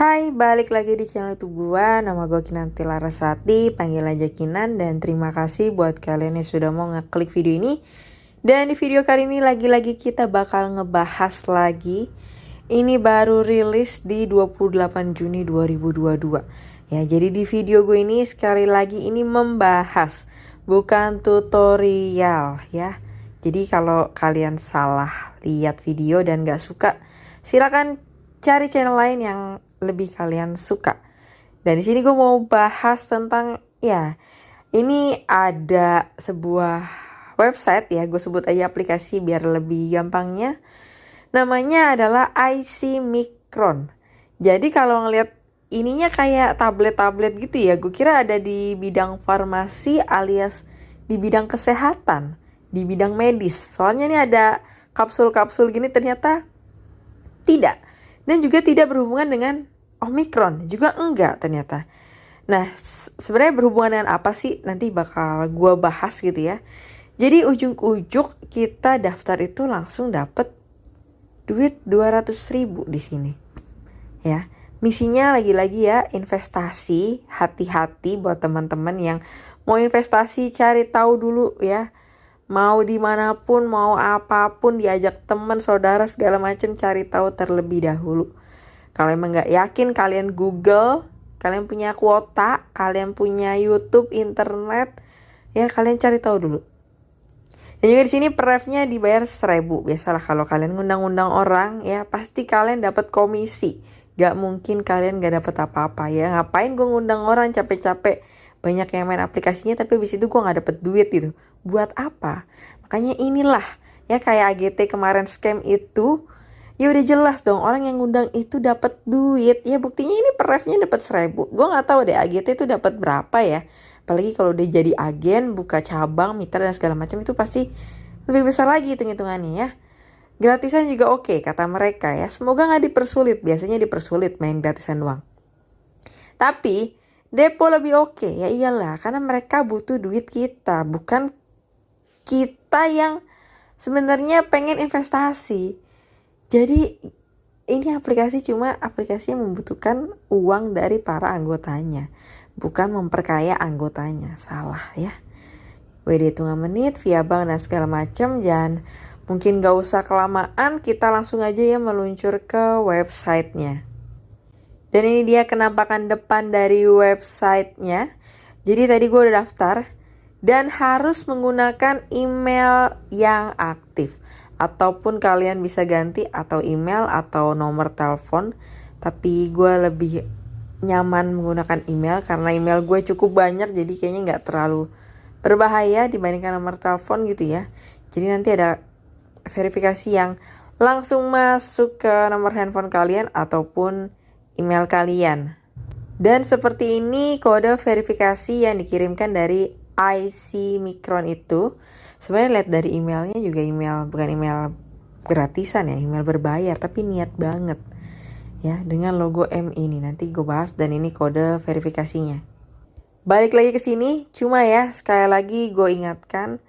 Hai, balik lagi di channel YouTube gua. Nama gua Kinanti Larasati, panggil aja Kinan. Dan terima kasih buat kalian yang sudah mau ngeklik video ini. Dan di video kali ini lagi-lagi kita bakal ngebahas lagi. Ini baru rilis di 28 Juni 2022. Ya, jadi di video gue ini sekali lagi ini membahas, bukan tutorial ya. Jadi kalau kalian salah lihat video dan gak suka, silakan cari channel lain yang lebih kalian suka. Dan di sini gue mau bahas tentang ini ada sebuah website ya, gue sebut aja aplikasi biar lebih gampangnya. Namanya adalah IC Micron. Jadi kalau ngeliat ininya kayak tablet-tablet gitu ya, gue kira ada di bidang farmasi alias di bidang kesehatan, di bidang medis. Soalnya ini ada kapsul-kapsul gini, ternyata tidak. Dan juga tidak berhubungan dengan Omicron, juga enggak ternyata. Nah, sebenarnya berhubungan dengan apa sih? Nanti bakal gue bahas gitu ya. Jadi ujung-ujung kita daftar itu langsung dapet duit 200.000 di sini. Ya, misinya lagi-lagi ya investasi, hati-hati buat teman-teman yang mau investasi, cari tahu dulu ya. Mau dimanapun, mau apapun, diajak teman, saudara, segala macam, cari tahu terlebih dahulu. Kalau emang nggak yakin, kalian Google, kalian punya kuota, kalian punya YouTube, internet, ya kalian cari tahu dulu. Dan juga di sini per-refnya dibayar 1.000. Biasalah kalau kalian ngundang-undang orang, ya pasti kalian dapat komisi. Gak mungkin kalian gak dapat apa-apa ya. Ngapain gue ngundang orang capek-capek, banyak yang main aplikasinya tapi habis itu gue gak dapet duit gitu. Buat apa? Makanya inilah ya, kayak AGT kemarin scam itu, ya udah jelas dong orang yang ngundang itu dapat duit. Ya buktinya ini per-refnya dapat 1.000. Gue nggak tahu deh AGT itu dapat berapa ya. Apalagi kalau udah jadi agen, buka cabang, mitra dan segala macam, itu pasti lebih besar lagi hitung-hitungannya ya. Gratisan juga oke kata mereka ya. Semoga nggak dipersulit. Biasanya dipersulit main gratisan doang. Tapi depo lebih oke. Ya iyalah, karena mereka butuh duit kita, bukan kita yang sebenarnya pengen investasi. Jadi ini aplikasi cuma aplikasi yang membutuhkan uang dari para anggotanya, bukan memperkaya anggotanya. Salah ya. WD hitungan menit, via bank dan segala macam. Dan mungkin gak usah kelamaan, kita langsung aja ya meluncur ke websitenya. Dan ini dia kenampakan depan dari websitenya. Jadi tadi gue udah daftar dan harus menggunakan email yang aktif. Ataupun kalian bisa ganti atau email atau nomor telepon. Tapi gue lebih nyaman menggunakan email karena email gue cukup banyak. Jadi kayaknya gak terlalu berbahaya dibandingkan nomor telepon gitu ya. Jadi nanti ada verifikasi yang langsung masuk ke nomor handphone kalian ataupun email kalian. Dan seperti ini kode verifikasi yang dikirimkan dari IC Micron itu. Sebenarnya lihat dari emailnya juga email, bukan email gratisan ya, email berbayar, tapi niat banget ya dengan logo M ini. Nanti gue bahas. Dan ini kode verifikasinya. Balik lagi ke sini, cuma ya sekali lagi gue ingatkan,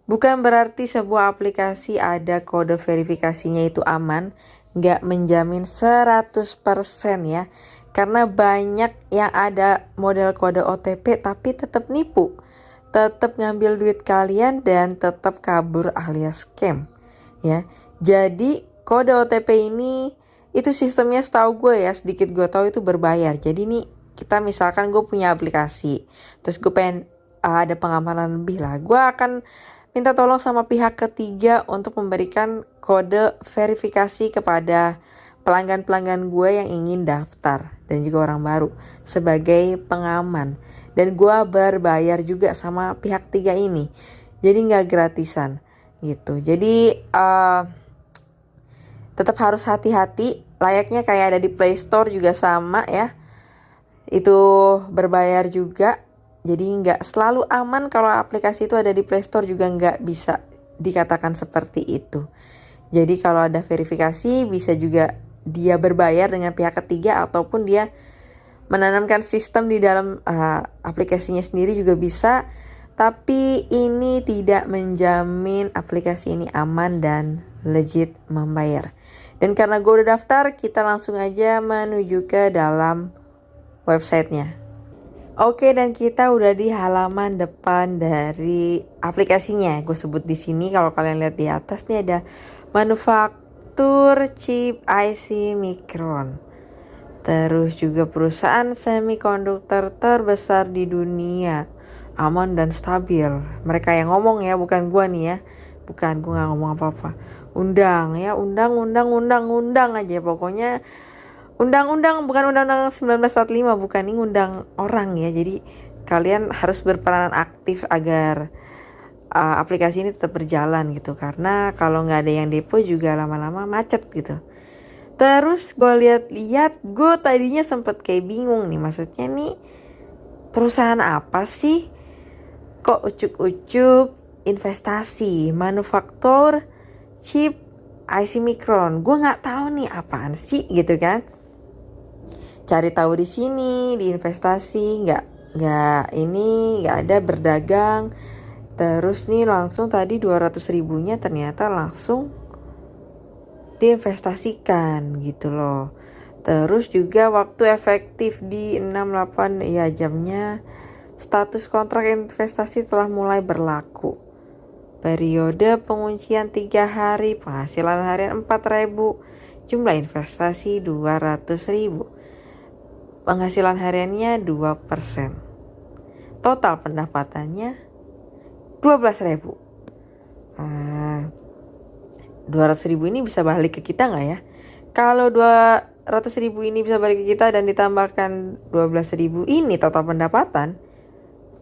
bukan berarti sebuah aplikasi ada kode verifikasinya itu aman. Gak menjamin 100% ya. Karena banyak yang ada model kode OTP tapi tetap nipu, tetap ngambil duit kalian dan tetap kabur alias scam ya. Jadi kode OTP ini itu sistemnya setahu gue ya, sedikit gue tahu itu berbayar. Jadi nih kita misalkan gue punya aplikasi, terus gue pengen ada pengamanan lebih lah, gue akan minta tolong sama pihak ketiga untuk memberikan kode verifikasi kepada pelanggan-pelanggan gue yang ingin daftar dan juga orang baru sebagai pengaman. Dan gue berbayar juga sama pihak tiga ini. Jadi gak gratisan gitu. Jadi tetap harus hati-hati. Layaknya kayak ada di Play Store juga sama ya. Itu berbayar juga. Jadi gak selalu aman kalau aplikasi itu ada di Play Store, juga gak bisa dikatakan seperti itu. Jadi kalau ada verifikasi bisa juga dia berbayar dengan pihak ketiga ataupun dia menanamkan sistem di dalam aplikasinya sendiri juga bisa. Tapi ini tidak menjamin aplikasi ini aman dan legit membayar. Dan karena gue udah daftar, kita langsung aja menuju ke dalam websitenya. Oke, dan kita udah di halaman depan dari aplikasinya. Gue sebut di sini, kalau kalian lihat di atas nih ada manufaktur chip IC Micron. Terus juga perusahaan semikonduktor terbesar di dunia, aman dan stabil. Mereka yang ngomong ya, bukan gue nih ya. Bukan, gue gak ngomong apa-apa. Undang ya, undang aja. Pokoknya undang-undang, bukan undang-undang 1945, bukan, ini undang orang ya. Jadi kalian harus berperan aktif agar aplikasi ini tetap berjalan gitu. Karena kalau nggak ada yang depo juga lama-lama macet gitu. Terus gue lihat-lihat, gue tadinya sempet kayak bingung nih. Maksudnya nih perusahaan apa sih? Kok ucuk-ucuk investasi manufaktur chip IC Micron? Gue nggak tahu nih apaan sih gitu kan. Cari tahu di sini, di investasi nggak ada berdagang. Terus nih langsung tadi 200.000-nya ternyata langsung diinvestasikan gitu loh. Terus juga waktu efektif di 68 ya jamnya. Status kontrak investasi telah mulai berlaku. Periode penguncian 3 hari, penghasilan harian 4.000, jumlah investasi 200.000. Penghasilan hariannya 2%. Total pendapatannya 12.000. 200.000 ini bisa balik ke kita nggak ya? Kalau 200.000 ini bisa balik ke kita dan ditambahkan 12.000 ini total pendapatan,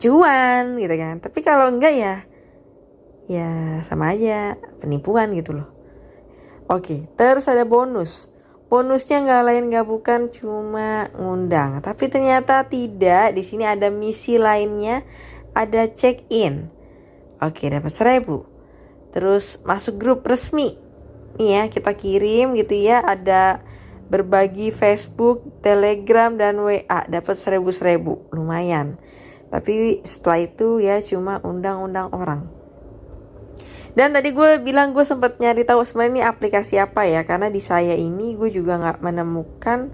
cuan gitu kan. Tapi kalau enggak ya sama aja penipuan gitu loh. Oke, terus ada bonus. Bonusnya nggak lain nggak bukan cuma ngundang, tapi ternyata tidak. Di sini ada misi lainnya, ada check in. Oke, dapat 1.000. Terus masuk grup resmi. Nih ya, kita kirim gitu ya, ada berbagi Facebook, Telegram dan WA, dapat 1.000. Lumayan. Tapi setelah itu ya cuma undang-undang orang. Dan tadi gue bilang gue sempat nyari tahu sebenarnya ini aplikasi apa ya, karena di saya ini gue juga nggak menemukan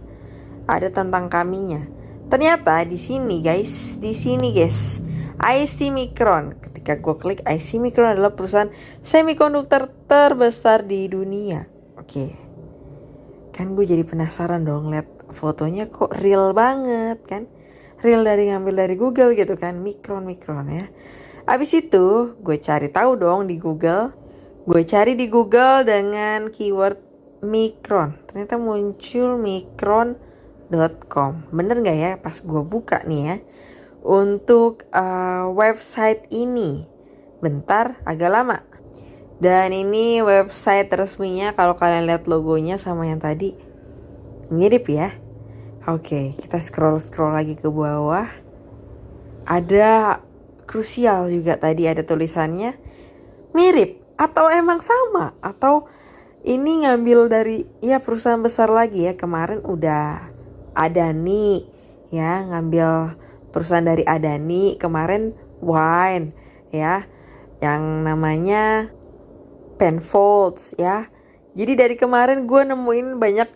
ada tentang kaminya. Ternyata di sini guys, IC Micron. Ketika gue klik, IC Micron adalah perusahaan semikonduktor terbesar di dunia. Oke, kan gue jadi penasaran dong lihat fotonya, kok real banget kan, real dari ngambil dari Google gitu kan, Micron ya. Abis itu gue cari tahu dong di Google. Gue cari di Google dengan keyword Micron. Ternyata muncul micron.com. Bener gak ya pas gue buka nih ya. Untuk website ini. Bentar, agak lama. Dan ini website resminya, kalau kalian lihat logonya sama yang tadi, mirip ya. Oke, kita scroll lagi ke bawah. Ada krusial juga, tadi ada tulisannya mirip atau emang sama, atau ini ngambil dari ya perusahaan besar lagi ya. Kemarin udah Adani ya, ngambil perusahaan dari Adani. Kemarin Wine ya, yang namanya Penfolds ya. Jadi dari kemarin gue nemuin banyak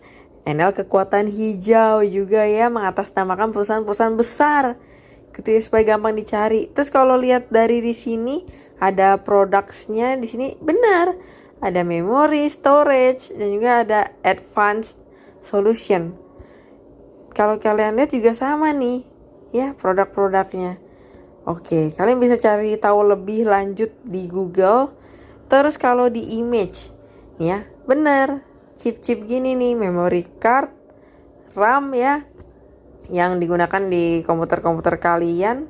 Enel kekuatan hijau juga ya, mengatasnamakan perusahaan-perusahaan besar gitu ya, supaya gampang dicari. Terus kalau lihat dari di sini ada productsnya, di sini benar ada memory, storage, dan juga ada advanced solution. Kalau kalian lihat juga sama nih ya produk-produknya. Oke, kalian bisa cari tahu lebih lanjut di Google. Terus kalau di image ya, benar chip-chip gini nih, memory card, RAM ya, yang digunakan di komputer-komputer kalian,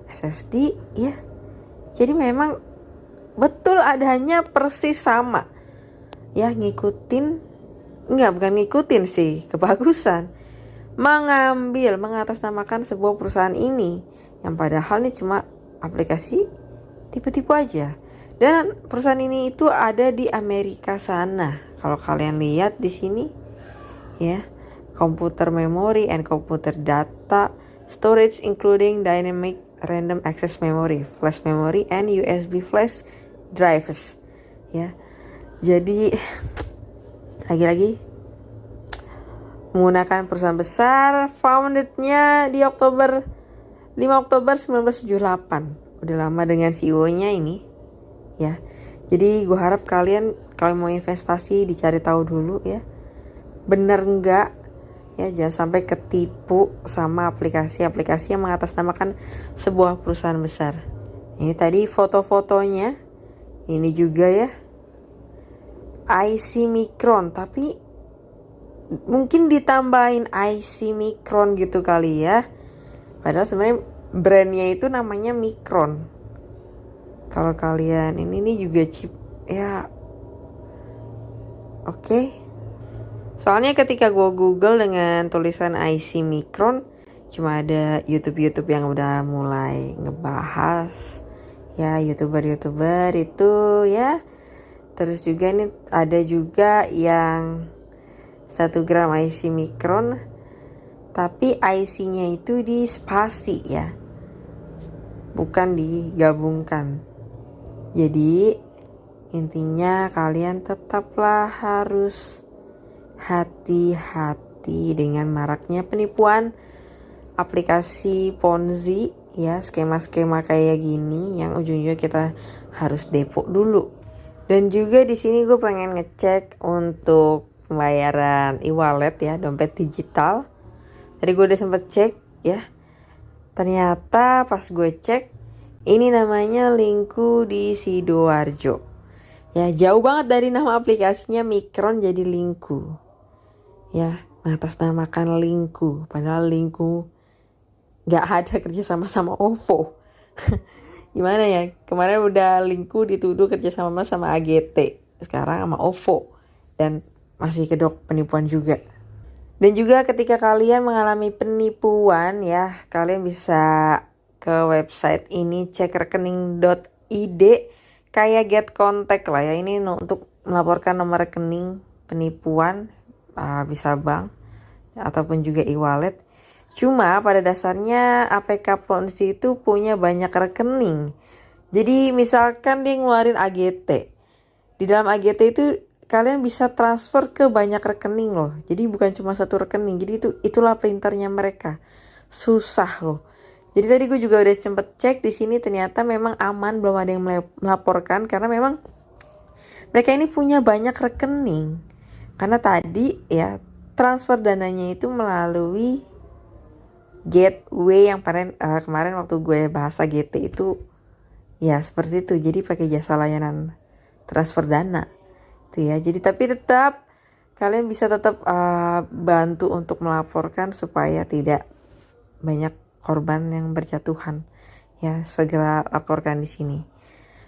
SSD ya. Jadi memang betul adanya persis sama ya, bukan ngikutin sih, kebagusan, mengatasnamakan sebuah perusahaan ini yang padahal ini cuma aplikasi tipe-tipe aja. Dan perusahaan ini itu ada di Amerika sana. Kalau kalian lihat di sini ya, computer memory and computer data storage including dynamic random access memory, flash memory and USB flash drives ya. Jadi Lagi-lagi menggunakan perusahaan besar, foundednya di 5 Oktober 1978. Udah lama dengan CEO-nya ini ya. Jadi gue harap kalian kalau mau investasi dicari tahu dulu ya, bener nggak ya, jangan sampai ketipu sama aplikasi-aplikasi yang mengatasnamakan sebuah perusahaan besar. Ini tadi foto-fotonya, ini juga ya IC Micron, tapi mungkin ditambahin IC Micron gitu kali ya, padahal sebenarnya brandnya itu namanya Micron. Kalau kalian ini juga chip ya, oke. Soalnya ketika gue Google dengan tulisan IC Micron, cuma ada YouTube yang udah mulai ngebahas ya, YouTuber itu ya. Terus juga ini ada juga yang 1 gram IC Micron, tapi IC-nya itu di spasi ya, bukan digabungkan. Jadi intinya kalian tetaplah harus hati-hati dengan maraknya penipuan aplikasi Ponzi ya, skema-skema kayak gini yang ujung-ujungnya kita harus depo dulu. Dan juga di sini gue pengen ngecek untuk pembayaran e-wallet ya, dompet digital. Tadi gue udah sempet cek ya, ternyata pas gue cek ini namanya Linku di Sidoarjo. Ya jauh banget dari nama aplikasinya Micron jadi Linku. Ya mengatasnamakan Linku, padahal Linku gak ada kerja sama OVO. Gimana ya, kemarin udah Linku dituduh kerja sama AGT, sekarang sama OVO, dan masih kedok penipuan juga. Dan juga ketika kalian mengalami penipuan ya, kalian bisa ke website ini, cek rekening.id, kayak get contact lah ya. Ini untuk melaporkan nomor rekening penipuan, bisa bank ataupun juga e-wallet. Cuma pada dasarnya APK Ponzi itu punya banyak rekening. Jadi misalkan dia ngeluarin AGT, di dalam AGT itu kalian bisa transfer ke banyak rekening loh. Jadi bukan cuma satu rekening. Jadi itulah pintarnya mereka. Susah loh. Jadi tadi gue juga udah sempet cek di sini, ternyata memang aman, belum ada yang melaporkan karena memang mereka ini punya banyak rekening. Karena tadi ya transfer dananya itu melalui gateway yang kemarin waktu gue bahas GT itu ya seperti itu. Jadi pakai jasa layanan transfer dana itu ya. Jadi tapi tetap kalian bisa tetap bantu untuk melaporkan supaya tidak banyak korban yang berjatuhan ya, segera laporkan di sini.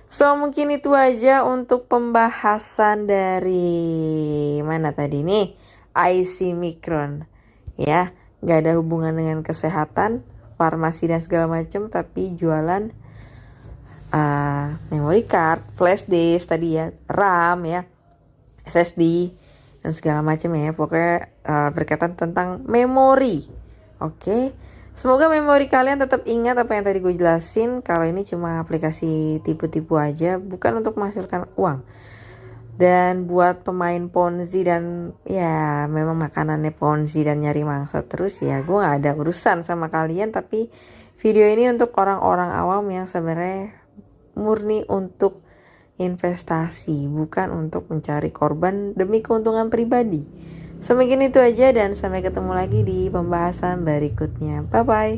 So mungkin itu aja untuk pembahasan dari mana tadi nih, IC Micron ya, gak ada hubungan dengan kesehatan, farmasi dan segala macam, tapi jualan memory card, flash disk tadi ya, RAM ya, SSD dan segala macam ya, pokoknya berkaitan tentang memori. Oke. Semoga memori kalian tetap ingat apa yang tadi gue jelasin. Kalau ini cuma aplikasi tipu-tipu aja, bukan untuk menghasilkan uang. Dan buat pemain Ponzi dan ya memang makanannya Ponzi dan nyari mangsa terus ya, gue gak ada urusan sama kalian. Tapi video ini untuk orang-orang awam yang sebenarnya murni untuk investasi, bukan untuk mencari korban demi keuntungan pribadi. Semungkin itu aja dan sampai ketemu lagi di pembahasan berikutnya. Bye bye.